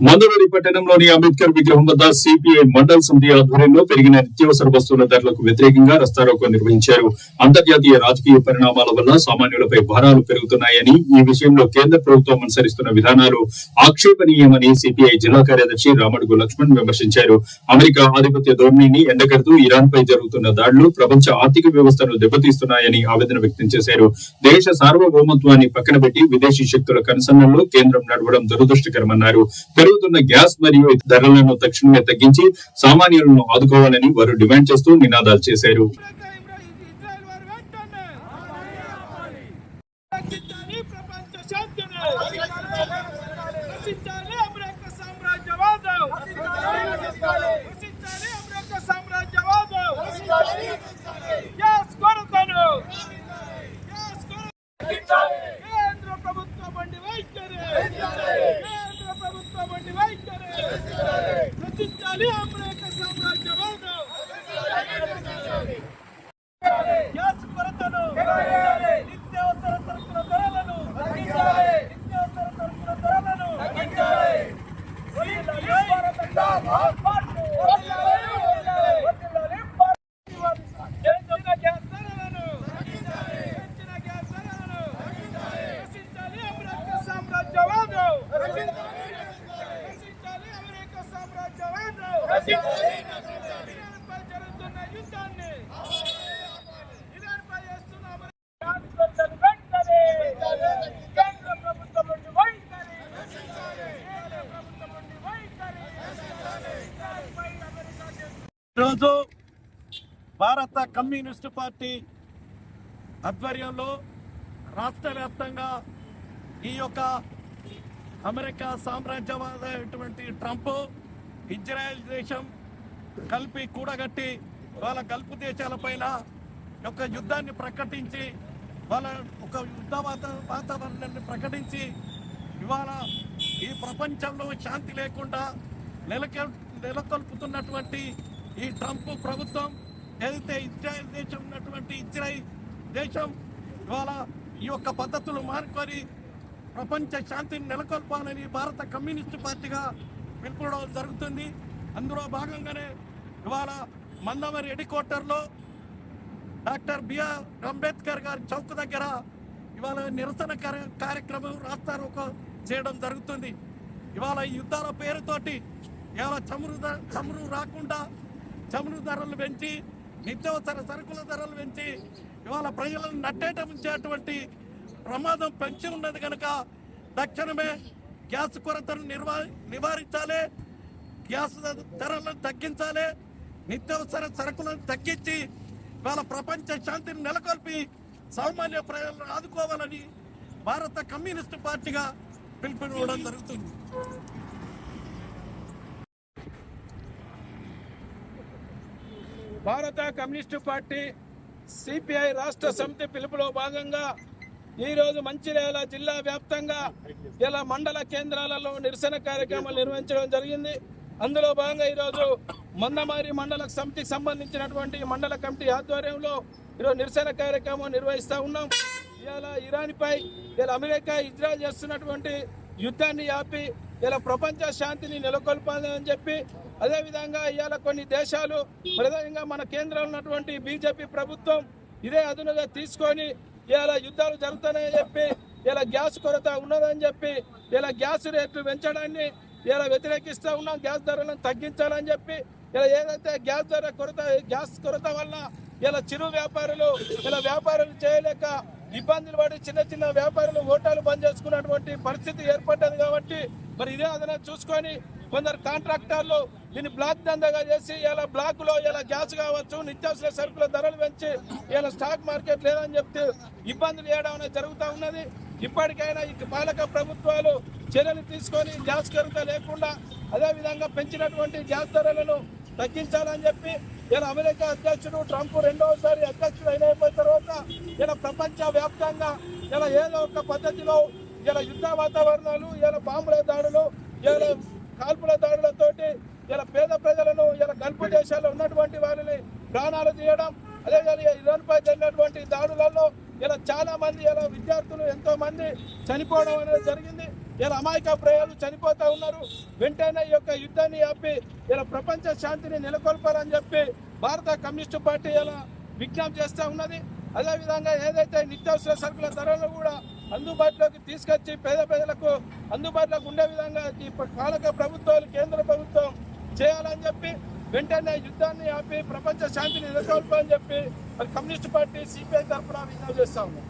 మందవరి పట్టణంలోని అంబేద్కర్ విగ్రహం వద్ద సిపిఐ మండల్ సమితి ఆధ్వర్యంలో పెరిగిన నిత్యావసర వస్తువుల ధరలకు వ్యతిరేకంగా రస్తారోకో నిర్వహించారు. అంతర్జాతీయ రాజకీయ పరిణామాల వల్ల సామాన్యులపై భారాలు పెరుగుతున్నాయని, ఈ విషయంలో కేంద్ర ప్రభుత్వం అనుసరిస్తున్న విధానాలు ఆక్షేపణీయమని సిపిఐ జిల్లా కార్యదర్శి రామడుగు లక్ష్మణ్ విమర్శించారు. అమెరికా ఆధిపత్య ధోరణిని ఎండగడుతూ ఇరాన్ పై జరుగుతున్న దాడులు ప్రపంచ ఆర్థిక వ్యవస్థను దెబ్బతీస్తున్నాయని ఆవేదన వ్యక్తం చేశారు. దేశ సార్వభౌమత్వాన్ని పక్కన పెట్టి విదేశీ శక్తుల కనుసన్నల్లో కేంద్రం నడవడం దురదృష్టకరమన్నారు. పెరుగుతున్న గ్యాస్ మరియు ధరలను తక్షణమే తగ్గించి సామాన్యులను ఆదుకోవాలని వారు డిమాండ్ చేస్తూ నినాదాలు చేశారు. ఈరోజు భారత కమ్యూనిస్టు పార్టీ ఆధ్వర్యంలో రాష్ట్ర వ్యాప్తంగా ఈ యొక్క అమెరికా సామ్రాజ్యవాదటువంటి ట్రంప్, ఇజ్రాయెల్ దేశం కలిపి కూడగట్టి వాళ్ళ గల్ఫ్ దేశాలపైన ఒక యుద్ధాన్ని ప్రకటించి వాళ్ళ ఒక యుద్ధ వాతావరణాన్ని ప్రకటించి ఇవాళ ఈ ప్రపంచంలో శాంతి లేకుండా నెలకొల్పుతున్నటువంటి ఈ ట్రంప్ ప్రభుత్వం ఏదైతే ఇజ్రాయెల్ దేశం ఉన్నటువంటి ఇజ్రాయెల్ దేశం ఇవాళ ఈ యొక్క పద్ధతులు మానుకొని ప్రపంచ శాంతిని నెలకొల్పాలని భారత కమ్యూనిస్టు పార్టీగా పిలుపుకోవడం జరుగుతుంది. అందులో భాగంగానే ఇవాళ మందమరి హెడ్ క్వార్టర్లో డాక్టర్ బిఆర్ అంబేద్కర్ గారి చౌక్ దగ్గర ఇవాళ నిరసన కార్యక్రమం రాస్తారోకో చేయడం జరుగుతుంది. ఇవాళ ఈ యుద్ధాల పేరుతోటి ఇవాళ చమురు రాకుండా చమురు ధరలు పెంచి, నిత్యావసర సరుకుల ధరలు పెంచి ఇవాళ ప్రజలను నట్టేట ఉంచేటువంటి ప్రమాదం పెంచి ఉన్నది కనుక తక్షణమే గ్యాస్ కొరతను నివారించాలి, గ్యాస్ ధరలను తగ్గించాలి, నిత్యావసర సరుకులను తగ్గించి ఇవాళ ప్రపంచ శాంతిని నెలకొల్పి సామాన్య ప్రజలను ఆదుకోవాలని భారత కమ్యూనిస్టు పార్టీగా పిలుపునివ్వడం జరుగుతుంది. భారత కమ్యూనిస్టు పార్టీ సిపిఐ రాష్ట్ర సమితి పిలుపులో భాగంగా ఈరోజు మంచిర్యాల జిల్లా వ్యాప్తంగా ఇలా మండల కేంద్రాలలో నిరసన కార్యక్రమాలు నిర్వహించడం జరిగింది. అందులో భాగంగా ఈరోజు మందమారి మండల సమితికి సంబంధించినటువంటి మండల కమిటీ ఆధ్వర్యంలో ఈరోజు నిరసన కార్యక్రమం నిర్వహిస్తూ ఉన్నాం. ఇలా ఇరాన్పై ఇలా అమెరికా ఇజ్రాయెల్ చేస్తున్నటువంటి యుద్ధాన్ని ఆపి ఇలా ప్రపంచ శాంతిని నెలకొల్పాలని చెప్పి, అదేవిధంగా ఇవాళ కొన్ని దేశాలు ప్రధానంగా మన కేంద్రంలో ఉన్నటువంటి బీజేపీ ప్రభుత్వం ఇదే అదునుగా తీసుకొని ఇవాళ యుద్ధాలు జరుగుతున్నాయని చెప్పి, ఇలా గ్యాస్ కొరత ఉన్నదని చెప్పి ఇలా గ్యాస్ రేట్లు పెంచడాన్ని ఇలా వ్యతిరేకిస్తూ ఉన్నాం. గ్యాస్ ధరలను తగ్గించాలని చెప్పి ఇలా ఏదైతే గ్యాస్ కొరత వల్ల ఇలా చిరు వ్యాపారులు ఇలా వ్యాపారాలు చేయలేక ఇబ్బందులు పడి చిన్న చిన్న వ్యాపారులు హోటల్ బంద్ చేసుకున్నటువంటి పరిస్థితి ఏర్పడ్డది. కాబట్టి మరి ఇదే అదన చూసుకొని కొందరు కాంట్రాక్టర్లు దీన్ని బ్లాక్ దందాగా చేసి ఇలా బ్లాక్ లో ఇలా గ్యాస్ కావచ్చు, నిత్యావసర సరుకుల ధరలు పెంచి ఇలా స్టాక్ మార్కెట్ లేదని చెప్తే ఇబ్బందులు చేయడం అనేది జరుగుతూ ఉన్నది. ఇప్పటికైనా ఈ పాలక ప్రభుత్వాలు చర్యలు తీసుకొని గ్యాస్ కొరత లేకుండా అదేవిధంగా పెంచినటువంటి గ్యాస్ ధరలను తగ్గించాలని చెప్పి ఇలా అమెరికా అధ్యక్షుడు ట్రంప్ రెండవసారి అధ్యక్షుడు అయిపోయిన తర్వాత ఇలా ప్రపంచ వ్యాప్తంగా ఇలా ఏదో ఒక పద్ధతిలో ఇలా యుద్ధ వాతావరణాలు, ఇలా బాంబుల దాడులు, ఇలా కాల్పుల దాడులతోటి ఇలా పేద ప్రజలను ఇలా గల్ఫ్ దేశాల్లో ఉన్నటువంటి వారిని ప్రాణాలు తీయడం, అదేవిధంగా ఇరాన్పై జరిగినటువంటి దాడులలో ఇలా చాలా మంది ఇలా విద్యార్థులు ఎంతో మంది చనిపోవడం అనేది జరిగింది. ఇలా అమాయక ప్రజలు చనిపోతూ ఉన్నారు. వెంటనే ఈ యొక్క యుద్ధాన్ని ఆపి ఇలా ప్రపంచ శాంతిని నెలకొల్పాలని చెప్పి భారత కమ్యూనిస్టు పార్టీ ఇలా విజ్ఞప్తి చేస్తూ ఉన్నది. అదేవిధంగా ఏదైతే నిత్యావసర సరుకుల ధరలు కూడా అందుబాటులోకి తీసుకొచ్చి పేద ప్రజలకు అందుబాటులోకి ఉండే విధంగా ఈ పాలక ప్రభుత్వాలు కేంద్ర ప్రభుత్వం చేయాలని చెప్పి వెంటనే యుద్ధాన్ని ఆపి ప్రపంచ శాంతిని నెలకొల్పాలని చెప్పి కమ్యూనిస్టు పార్టీ సిపిఐ తరఫున విజ్ఞప్తి చేస్తా ఉన్నాం.